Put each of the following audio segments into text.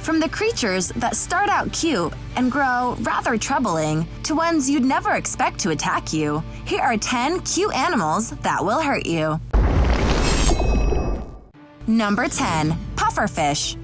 From the creatures that start out cute and grow rather troubling to ones you'd never expect to attack you, here are 10 cute animals that will hurt you. Number 10. Pufferfish.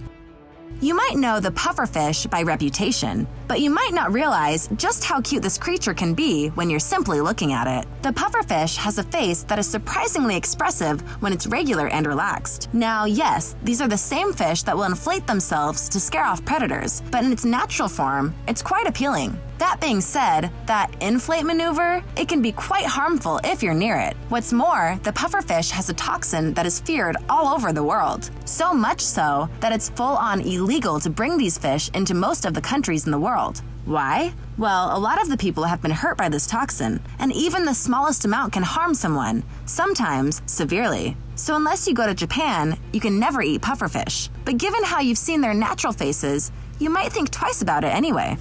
You might know the pufferfish by reputation, but you might not realize just how cute this creature can be when you're simply looking at it. The pufferfish has a face that is surprisingly expressive when it's regular and relaxed. Now, yes, these are the same fish that will inflate themselves to scare off predators, but in its natural form, it's quite appealing. That being said, that inflate maneuver, it can be quite harmful if you're near it. What's more, the pufferfish has a toxin that is feared all over the world. So much so that it's full-on illegal to bring these fish into most of the countries in the world. Why? Well, a lot of the people have been hurt by this toxin, and even the smallest amount can harm someone, sometimes severely. So unless you go to Japan, you can never eat pufferfish. But given how you've seen their natural faces, you might think twice about it anyway.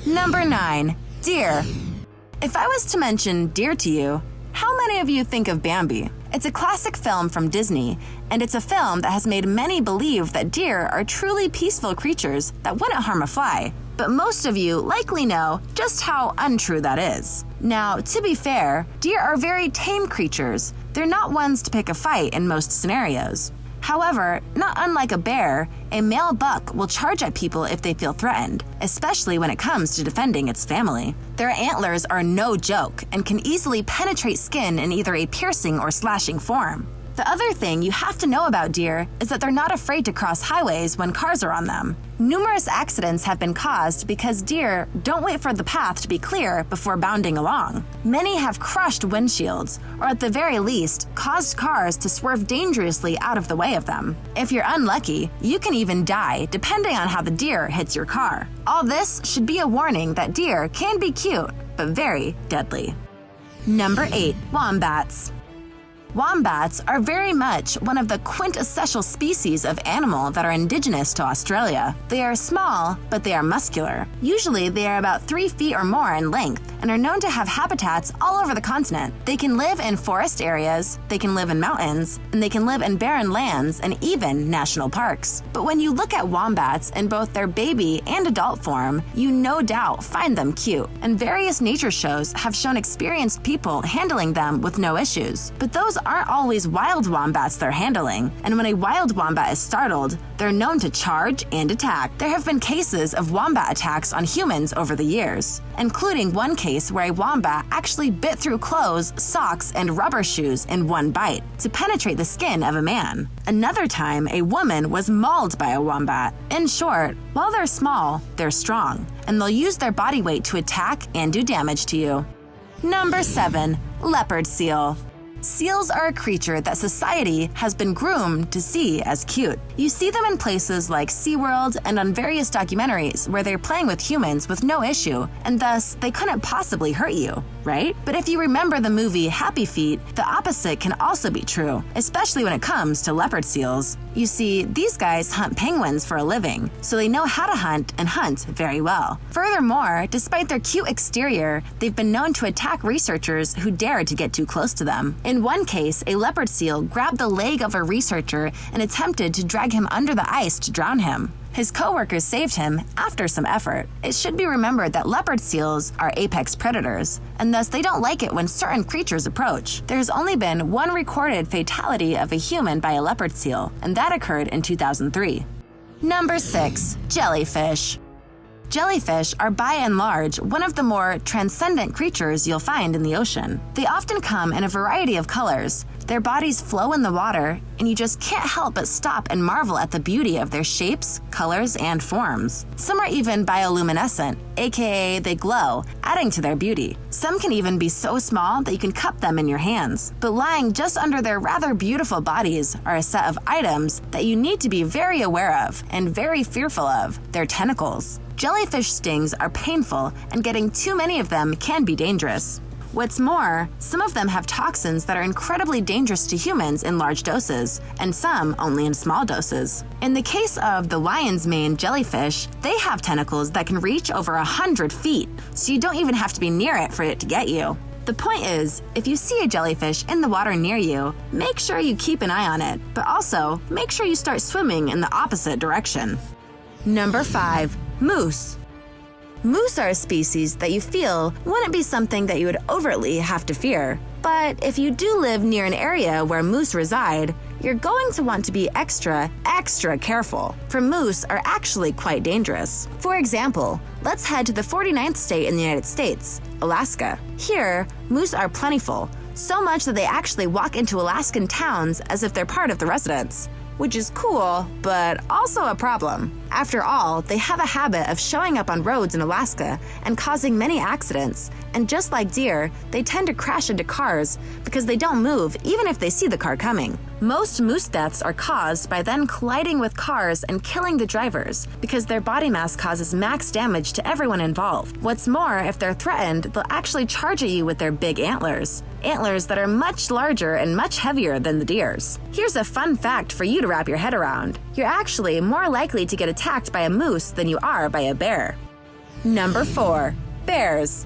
Number 9. Deer. If I was to mention deer to you, how many of you think of Bambi? It's a classic film from Disney, and it's a film that has made many believe that deer are truly peaceful creatures that wouldn't harm a fly. But most of you likely know just how untrue that is. Now, to be fair, deer are very tame creatures. They're not ones to pick a fight in most scenarios. However, not unlike a bear, a male buck will charge at people if they feel threatened, especially when it comes to defending its family. Their antlers are no joke and can easily penetrate skin in either a piercing or slashing form. The other thing you have to know about deer is that they're not afraid to cross highways when cars are on them. Numerous accidents have been caused because deer don't wait for the path to be clear before bounding along. Many have crushed windshields, or at the very least, caused cars to swerve dangerously out of the way of them. If you're unlucky, you can even die depending on how the deer hits your car. All this should be a warning that deer can be cute, but very deadly. Number 8. Wombats. Wombats are very much one of the quintessential species of animal that are indigenous to Australia. They are small, but they are muscular. Usually, they are about 3 feet or more in length and are known to have habitats all over the continent. They can live in forest areas, they can live in mountains, and they can live in barren lands and even national parks. But when you look at wombats in both their baby and adult form, you no doubt find them cute, and various nature shows have shown experienced people handling them with no issues. But those aren't always wild wombats they're handling, and when a wild wombat is startled, they're known to charge and attack. There have been cases of wombat attacks on humans over the years, including one case where a wombat actually bit through clothes, socks, and rubber shoes in one bite to penetrate the skin of a man. Another time, a woman was mauled by a wombat. In short, while they're small, they're strong, and they'll use their body weight to attack and do damage to you. Number 7. Leopard seal. Seals are a creature that society has been groomed to see as cute. You see them in places like SeaWorld and on various documentaries where they're playing with humans with no issue, and thus they couldn't possibly hurt you, right? But if you remember the movie Happy Feet, the opposite can also be true, especially when it comes to leopard seals. You see, these guys hunt penguins for a living, so they know how to hunt and hunt very well. Furthermore, despite their cute exterior, they've been known to attack researchers who dared to get too close to them. In one case, a leopard seal grabbed the leg of a researcher and attempted to drag him under the ice to drown him. His coworkers saved him after some effort. It should be remembered that leopard seals are apex predators, and thus they don't like it when certain creatures approach. There's only been one recorded fatality of a human by a leopard seal, and that occurred in 2003. Number 6. Jellyfish. Jellyfish are by and large one of the more transcendent creatures you'll find in the ocean. They often come in a variety of colors. Their bodies flow in the water, and you just can't help but stop and marvel at the beauty of their shapes, colors, and forms. Some are even bioluminescent, aka they glow, adding to their beauty. Some can even be so small that you can cup them in your hands. But lying just under their rather beautiful bodies are a set of items that you need to be very aware of and very fearful of: their tentacles. Jellyfish stings are painful, and getting too many of them can be dangerous. What's more, some of them have toxins that are incredibly dangerous to humans in large doses, and some only in small doses. In the case of the lion's mane jellyfish, they have tentacles that can reach over 100 feet, so you don't even have to be near it for it to get you. The point is, if you see a jellyfish in the water near you, make sure you keep an eye on it, but also make sure you start swimming in the opposite direction. Number 5. Moose. Moose are a species that you feel wouldn't be something that you would overtly have to fear. But if you do live near an area where moose reside, you're going to want to be extra careful, for moose are actually quite dangerous. For example, let's head to the 49th state in the United States, Alaska. Here, moose are plentiful, so much that they actually walk into Alaskan towns as if they're part of the residents. Which is cool, but also a problem. After all, they have a habit of showing up on roads in Alaska and causing many accidents, and just like deer, they tend to crash into cars because they don't move even if they see the car coming. Most moose deaths are caused by them colliding with cars and killing the drivers because their body mass causes max damage to everyone involved. What's more, if they're threatened, they'll actually charge at you with their big antlers. Antlers that are much larger and much heavier than the deer's. Here's a fun fact for you to wrap your head around. You're actually more likely to get attacked by a moose than you are by a bear. Number 4. Bears.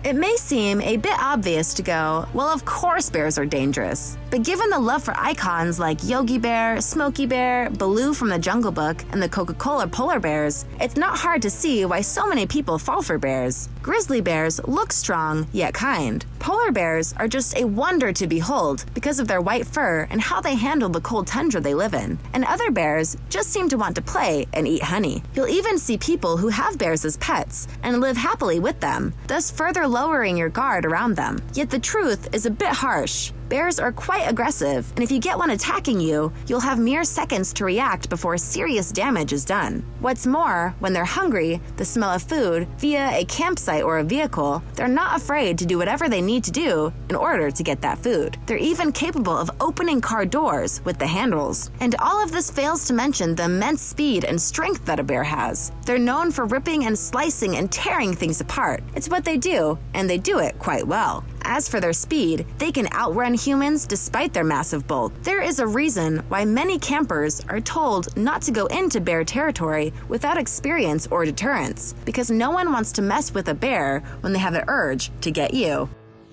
It may seem a bit obvious to go, well, of course bears are dangerous. But given the love for icons like Yogi Bear, Smokey Bear, Baloo from the Jungle Book, and the Coca-Cola polar bears, it's not hard to see why so many people fall for bears. Grizzly bears look strong, yet kind. Polar bears are just a wonder to behold because of their white fur and how they handle the cold tundra they live in. And other bears just seem to want to play and eat honey. You'll even see people who have bears as pets and live happily with them, thus further lowering your guard around them. Yet the truth is a bit harsh. Bears are quite aggressive, and if you get one attacking you, you'll have mere seconds to react before serious damage is done. What's more, when they're hungry, the smell of food, via a campsite or a vehicle, they're not afraid to do whatever they need to do in order to get that food. They're even capable of opening car doors with the handles. And all of this fails to mention the immense speed and strength that a bear has. They're known for ripping and slicing and tearing things apart. It's what they do, and they do it quite well. As for their speed, they can outrun humans despite their massive bulk. There is a reason why many campers are told not to go into bear territory without experience or deterrence, because no one wants to mess with a bear when they have the urge to get you.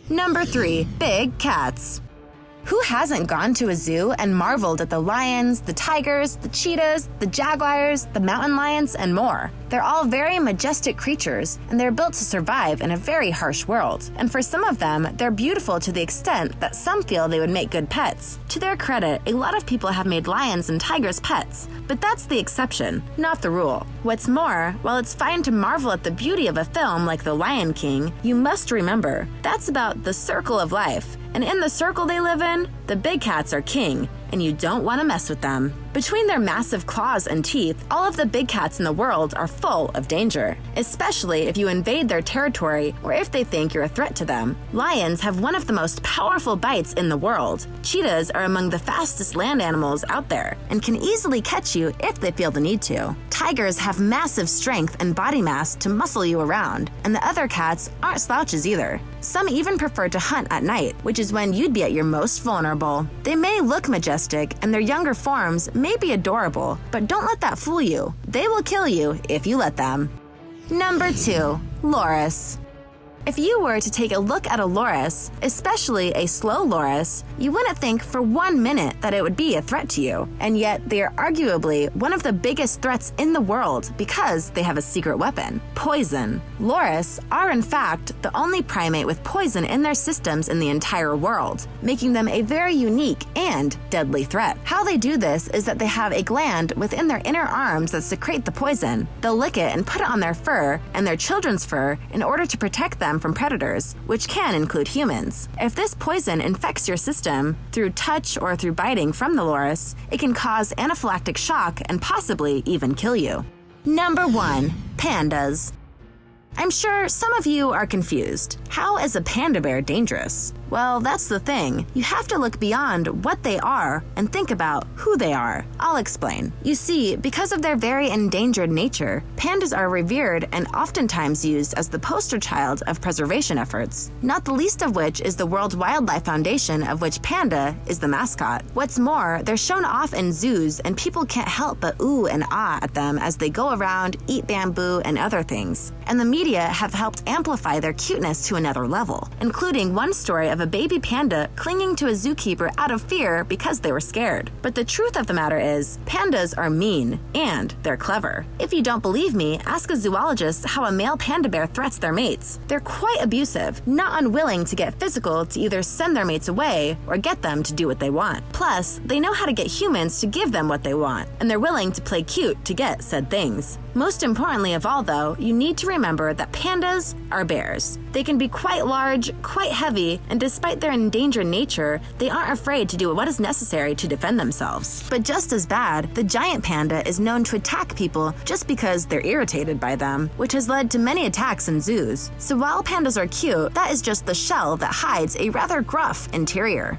Number 3. Big cats. Who hasn't gone to a zoo and marveled at the lions, the tigers, the cheetahs, the jaguars, the mountain lions, and more? They're all very majestic creatures, and they're built to survive in a very harsh world. And for some of them, they're beautiful to the extent that some feel they would make good pets. To their credit, a lot of people have made lions and tigers pets, but that's the exception, not the rule. What's more, while it's fine to marvel at the beauty of a film like The Lion King, you must remember, that's about the circle of life. And in the circle they live in, the big cats are king, and you don't want to mess with them. Between their massive claws and teeth, all of the big cats in the world are full of danger, especially if you invade their territory or if they think you're a threat to them. Lions have one of the most powerful bites in the world. Cheetahs are among the fastest land animals out there and can easily catch you if they feel the need to. Tigers have massive strength and body mass to muscle you around, and the other cats aren't slouches either. Some even prefer to hunt at night, which is when you'd be at your most vulnerable. They may look majestic, and their younger forms may be adorable, but don't let that fool you. They will kill you if you let them. Number 2. Loris. If you were to take a look at a loris, especially a slow loris, you wouldn't think for 1 minute that it would be a threat to you. And yet, they are arguably one of the biggest threats in the world because they have a secret weapon: poison. Loris are, in fact, the only primate with poison in their systems in the entire world, making them a very unique and deadly threat. How they do this is that they have a gland within their inner arms that secrete the poison. They'll lick it and put it on their fur and their children's fur in order to protect them from predators, which can include humans. If this poison infects your system through touch or through biting from the loris, it can cause anaphylactic shock and possibly even kill you. Number 1. Pandas. I'm sure some of you are confused. How is a panda bear dangerous? Well, that's the thing. You have to look beyond what they are and think about who they are. I'll explain. You see, because of their very endangered nature, pandas are revered and oftentimes used as the poster child of preservation efforts, not the least of which is the World Wildlife Foundation, of which panda is the mascot. What's more, they're shown off in zoos and people can't help but ooh and ah at them as they go around, eat bamboo, and other things. And the media have helped amplify their cuteness to another level, including one story of a baby panda clinging to a zookeeper out of fear because they were scared. But the truth of the matter is, pandas are mean, and they're clever. If you don't believe me, ask a zoologist how a male panda bear threats their mates. They're quite abusive, not unwilling to get physical to either send their mates away or get them to do what they want. Plus, they know how to get humans to give them what they want, and they're willing to play cute to get said things. Most importantly of all, though, you need to remember that pandas are bears. They can be quite large, quite heavy, and despite their endangered nature, they aren't afraid to do what is necessary to defend themselves. But just as bad, the giant panda is known to attack people just because they're irritated by them, which has led to many attacks in zoos. So while pandas are cute, that is just the shell that hides a rather gruff interior.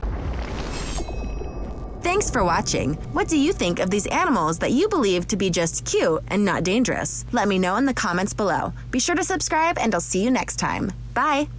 Thanks for watching. What do you think of these animals that you believe to be just cute and not dangerous? Let me know in the comments below. Be sure to subscribe and I'll see you next time. Bye!